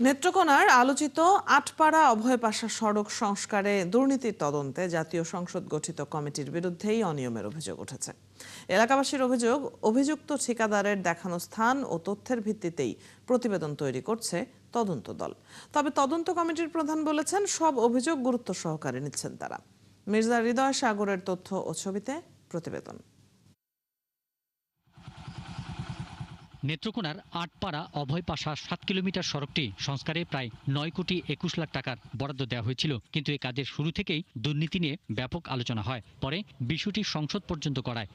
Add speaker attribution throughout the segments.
Speaker 1: নেত্রকোনার আলোচিত আটপাড়া অভয় পাশা সড়ক সংস্কারে দুর্নীতির তদন্তে জাতীয় সংসদ গঠিত কমিটির বিরুদ্ধেই অনিয়মের অভিযোগ উঠেছে। এলাকাবাসীর অভিযোগ, অভিযুক্ত ঠিকাদারের দেখানো স্থান ও তথ্যের ভিত্তিতেই প্রতিবেদন তৈরি করছে তদন্ত দল। তবে তদন্ত কমিটির প্রধান বলেছেন, সব অভিযোগ গুরুত্ব সহকারে নিচ্ছেন তারা। মির্জা হৃদয় সাগরের তথ্য ও ছবিতে প্রতিবেদন।
Speaker 2: নেত্রকোনার আটপাড়া অভয় পাশা 7 কিলোমিটার সড়কটি সংস্কারে প্রায় 9,21,00,000 টাকার বরাদ্দ দেওয়া হয়েছিল, কিন্তু এই কাজের শুরু থেকেই দুর্নীতি নিয়ে ব্যাপক আলোচনা হয়। পরে বিষয়টি সংসদ পর্যন্ত গড়ায়।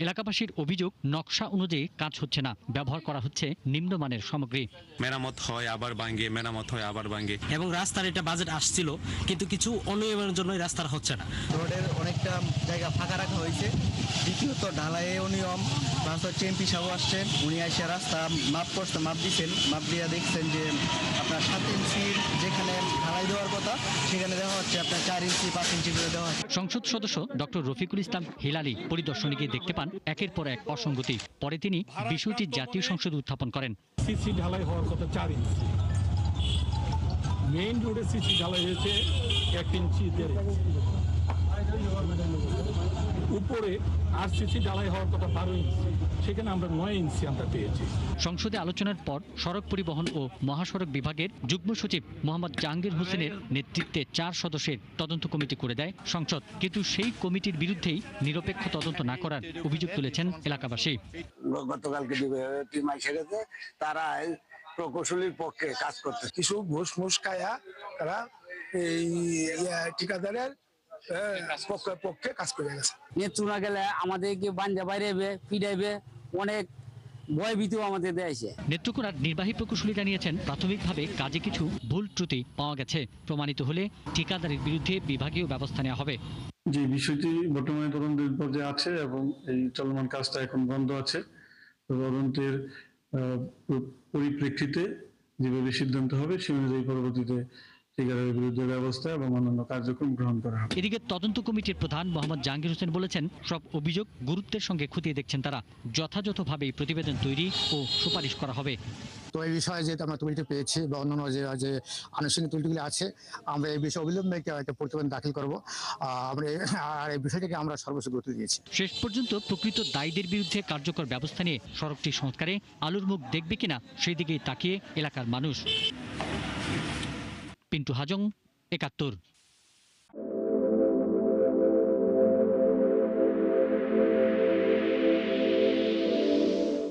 Speaker 2: এলাকাবাসীর অভিযোগ, নকশা অনুযায়ী কাজ হচ্ছে না, ব্যবহার করা হচ্ছে নিম্নমানের সামগ্রী।
Speaker 3: মেরামত হয় আবার ভাঙে, মেরামত হয় আবার ভাঙে।
Speaker 4: এবং রাস্তার এটা বাজেট আসছিল, কিন্তু কিছু অনিয়মের জন্য রাস্তার হচ্ছে না।
Speaker 5: রোডের অনেকটা জায়গা ফাঁকা রাখা হয়েছে। দ্বিতীয়ত ঢালাইয়ে অনিয়ম, প্লাস হচ্ছে এমপি সাহেব আসছেন, উনি এসে রাস্তা মাপ দিচ্ছেন, মাপ দিয়ে দেখছেন যে আপনার 7 ইঞ্চির যেখানে ঢালাই দেওয়ার কথা সেখানে দেওয়া হচ্ছে আপনার 4 ইঞ্চি 5 ইঞ্চি করে দেওয়া হচ্ছে।
Speaker 2: সংসদ সদস্য ডক্টর রফিকুল ইসলাম হিলালি পরিদর্শনে গিয়ে দেখতে পান একের পর এক অসঙ্গতি। পরে তিনি বিষয়টি জাতীয় সংসদে উত্থাপন করেন।
Speaker 6: সিসি ঢালাই হওয়ার কথা 4 ইঞ্চি, মেইন রোডে সিসি ঢালাই হয়েছে 1 ইঞ্চি 1.5 ইঞ্চি, উপরে আর সিসি ঢালাই হওয়ার কথা 12 ইঞ্চি, সেখানে আমরা 9 ইঞ্চি আমরা পেয়েছি।
Speaker 2: সংসদে আলোচনার পর সড়ক পরিবহন ও মহাসড়ক বিভাগের যুগ্ম সচিব মোহাম্মদ জাহাঙ্গীর হোসেনের নেতৃত্বে 4 সদস্যের তদন্ত কমিটি করে দেয় সংসদ, কিন্তু সেই কমিটির বিরুদ্ধেই নিরপেক্ষ তদন্ত না করার অভিযোগ তুলেছেন এলাকাবাসী।
Speaker 7: গতকালকে টিম এসে গেছে, তারা প্রকৌশলীর পক্ষে কাজ করতে
Speaker 8: কিছু ঘুষ মুস খায়া তারা এই ঠিকাদারের পক্ষে কাজ করে গেছে।
Speaker 9: নেত্রকোনা গেলে আমাদেরকে বাঞ্জা বাইরে পিড়াইবে, অনেক ভয়ভীতিও আমাদের দেয়ছে।
Speaker 2: নেত্রকোনার নির্বাহী প্রকৌশলী জানিয়েছেন, প্রাথমিকভাবে কাজে কিছু ভুল ত্রুটি পাওয়া গেছে, প্রমাণিত হলে ঠিকাদারের বিরুদ্ধে বিভাগীয় ব্যবস্থা নেওয়া হবে।
Speaker 10: যে বিষয়টি বর্তমানে তদন্তের পর্যায়ে আছে এবং এই চলমান কাজটা এখন বন্ধ আছে, তদন্তের পরিপ্রেক্ষিতে যেভাবে সিদ্ধান্ত হবে সে অনুযায়ী পরবর্তীতে ঠিকাদারের বিরুদ্ধে ব্যবস্থা এবং অন্যান্য কার্যক্রম গ্রহণ করা হবে।
Speaker 2: এদিকে তদন্ত কমিটির প্রধান মোহাম্মদ জাহাঙ্গীর হোসেন বলেছেন, সব অভিযোগ গুরুত্বের সঙ্গে খতিয়ে দেখছেন তারা, যথাযথভাবে প্রতিবেদন তৈরি ও সুপারিশ করা হবে।
Speaker 11: তো এই বিষয়ে যেহেতু আমরা ত্রুটি পেয়েছি বা অন্যান্য যে আনুষ্ঠানিক ত্রুটিগুলি আছে, আমরা এই বিষয়ে অবিলম্বে একটা প্রতিবেদন দাখিল করবো। আর এই বিষয়টিকে আমরা সর্বোচ্চ গুরুত্ব দিয়েছি।
Speaker 2: শেষ পর্যন্ত প্রকৃত দায়ীদের বিরুদ্ধে কার্যকর ব্যবস্থা নিয়ে সড়কটি সংস্কারে আলোর মুখ দেখবে কিনা সেই দিকেই তাকিয়ে এলাকার মানুষ। পিন্টু হাজং, ৭১।